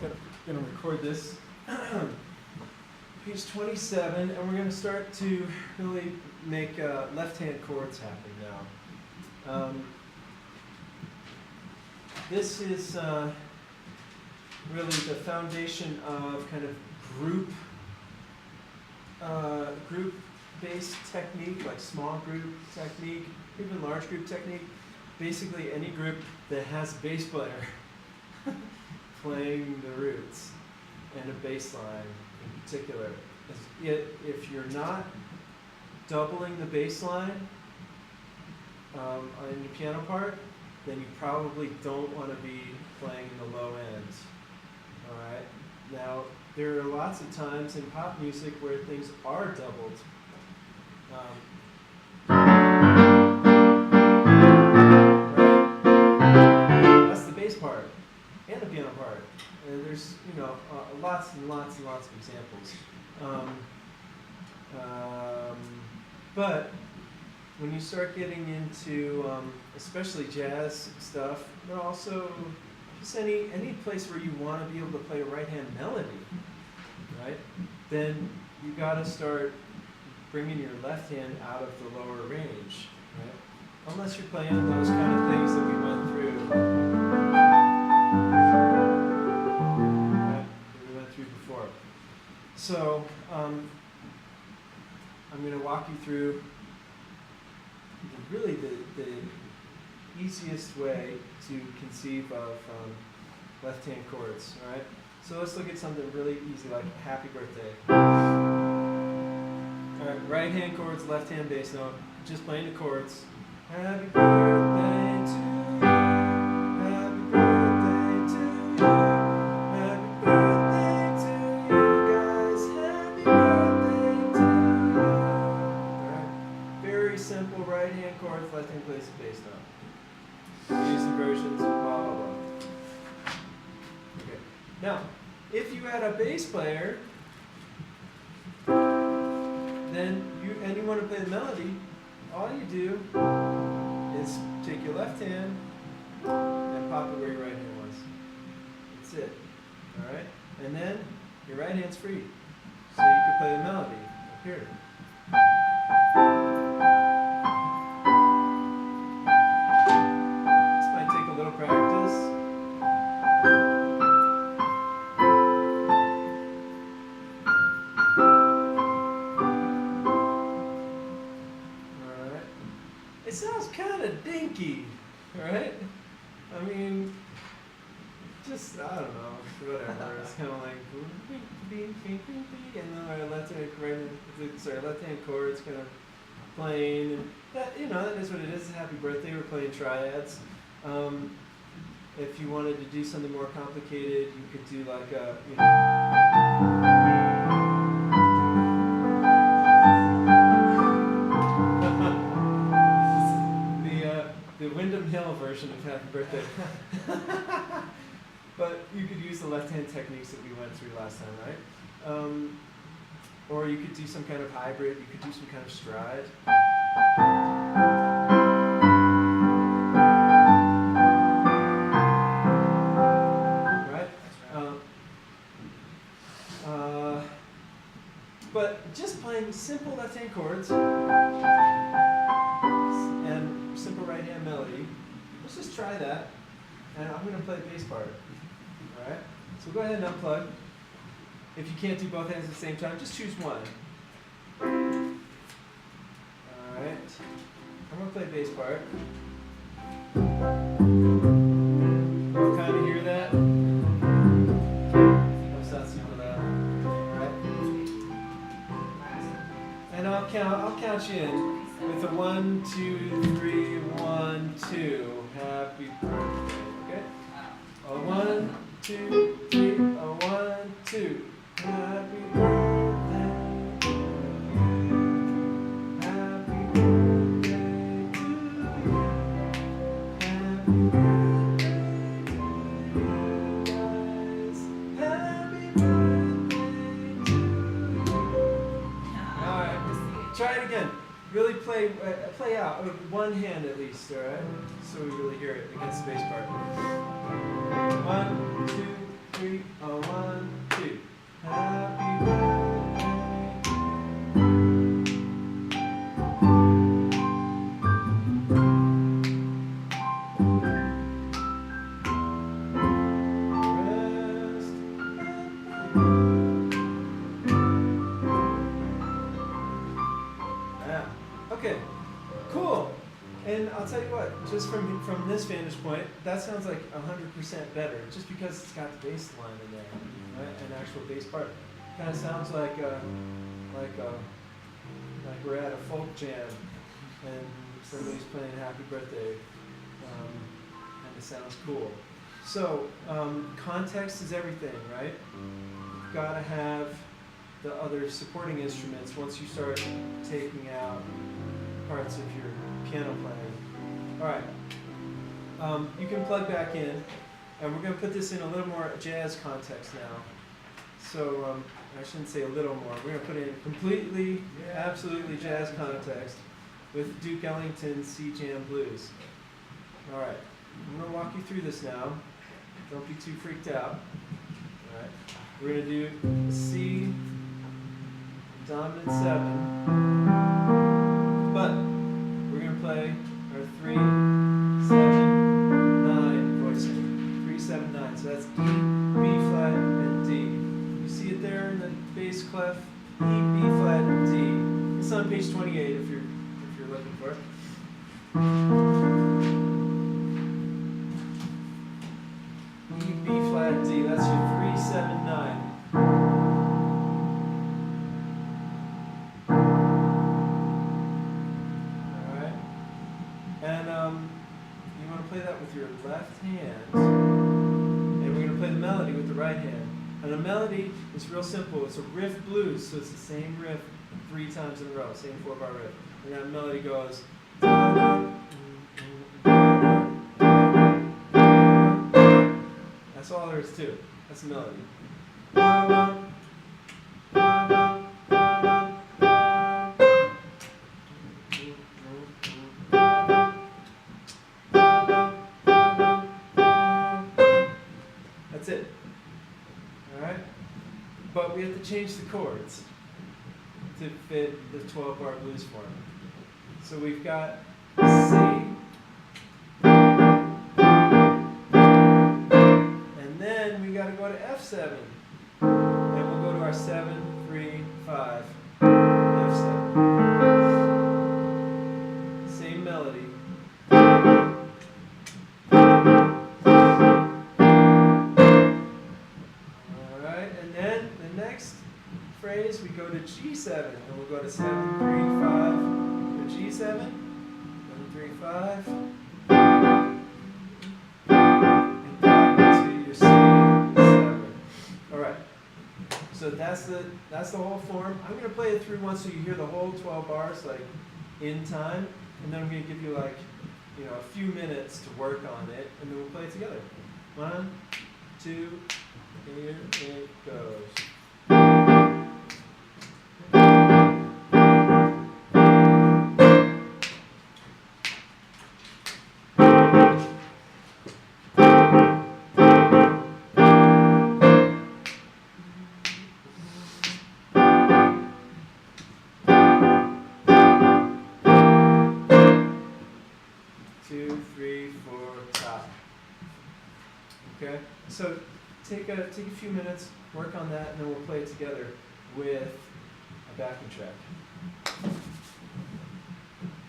going to record this. Page 27, and we're going to start to really make left-hand chords happen now. This is really the foundation of kind of group-based technique, like small group technique, even large group technique. Basically, any group that has a bass player playing the roots and a bass line in particular. If you're not doubling the bass line on your piano part, then you probably don't want to be playing in the low end. All right. Now, there are lots of times in pop music where things are doubled. Right? That's the bass part and the piano part. And there's, lots and lots and lots of examples. But when you start getting into, especially jazz stuff, but also just any place where you want to be able to play a right-hand melody, right? Then you got to start bringing your left hand out of the lower range, right? Unless you're playing those kind of things that we went through. Before. So I'm going to walk you through really the easiest way to conceive of left-hand chords. All right. So let's look at something really easy like Happy Birthday. All right. Right-hand chords, left-hand bass note. Just playing the chords. Happy birthday to you. Happy birthday to you. Simple right-hand chords, left-hand plays the bass note. Use inversions, blah, blah, blah. Okay. Now, if you had a bass player, then you want to play the melody, all you do is take your left hand and pop it where your right hand was. That's it. All right? And then your right hand's free. So you can play the melody up here. Practice. Alright. It sounds kind of dinky, right? I mean, just, I don't know, whatever. It's kind of like, and then our left-hand chords kind of playing. And that, that is what it is. Happy Birthday, we're playing triads. If you wanted to do something more complicated, you could do like a, the Wyndham Hill version of Happy Birthday. But you could use the left-hand techniques that we went through last time, right? Or you could do some kind of hybrid. You could do some kind of stride. But just playing simple left-hand chords and simple right-hand melody, let's just try that. And I'm going to play the bass part. All right? So go ahead and unplug. If you can't do both hands at the same time, just choose one. All right. I'm going to play the bass part. You kind of hear that? I'll count you in with a 1, 2, 3, 1, 2. Happy birthday. Okay? A 1, 2, 3, a 1, 2. Happy birthday to you. Happy birthday to you. Happy birthday to you guys. Happy birthday to you. All right. Try it again. Really play out with one hand at least, all right? So we really hear it against the bass part. 1, 2, 3, I'll tell you what, just from this vantage point, that sounds like 100% better, just because it's got the bass line in there, right? An actual bass part. Kind of sounds like we're at a folk jam and somebody's playing Happy Birthday, and it sounds cool. So context is everything, right? You've got to have the other supporting instruments once you start taking out parts of your piano playing. All right, you can plug back in, and we're going to put this in a little more jazz context now. So I shouldn't say a little more. We're going to put it in completely, absolutely jazz context with Duke Ellington's C Jam Blues. All right, I'm going to walk you through this now. Don't be too freaked out. All right, we're going to do a C dominant 7, but we're going to play our 3, 7, 9 voicing. 3, 7, 9. So that's E, B flat, and D. You see it there in the bass clef? E, B flat, and D. It's on page 28 if you're looking for it. E, B flat, D. That's your 3, 7, 9. You want to play that with your left hand, and we're going to play the melody with the right hand. And the melody is real simple. It's a riff blues, so it's the same riff 3 times in a row, same 4-bar riff. And that melody goes. That's all there is to it. That's the melody. That's it. Alright? But we have to change the chords to fit the 12-bar blues form. So we've got C, and then we got to go to F7. And we'll go to our 7, 3, 5, F7. Same melody. Phrase, we go to G7, and we'll go to 7, 3, 5, go to G7, 7, 3, 5, and back to your C7. All right, so that's the whole form. I'm going to play it through once so you hear the whole 12 bars like in time, and then I'm going to give you like a few minutes to work on it, and then we'll play it together. 1, 2, here it goes. Okay, so take a few minutes, work on that, and then we'll play it together with a backing track.